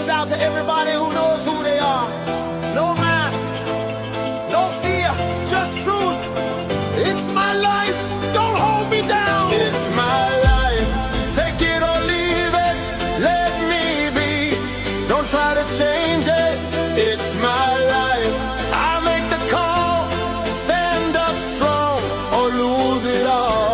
out to everybody who knows who they are. No mask, no fear, just truth. It's my life, don't hold me down. It's my life, take it or leave it. Let me be, don't try to change it. It's my life, I make the call. Stand up strong or lose it all.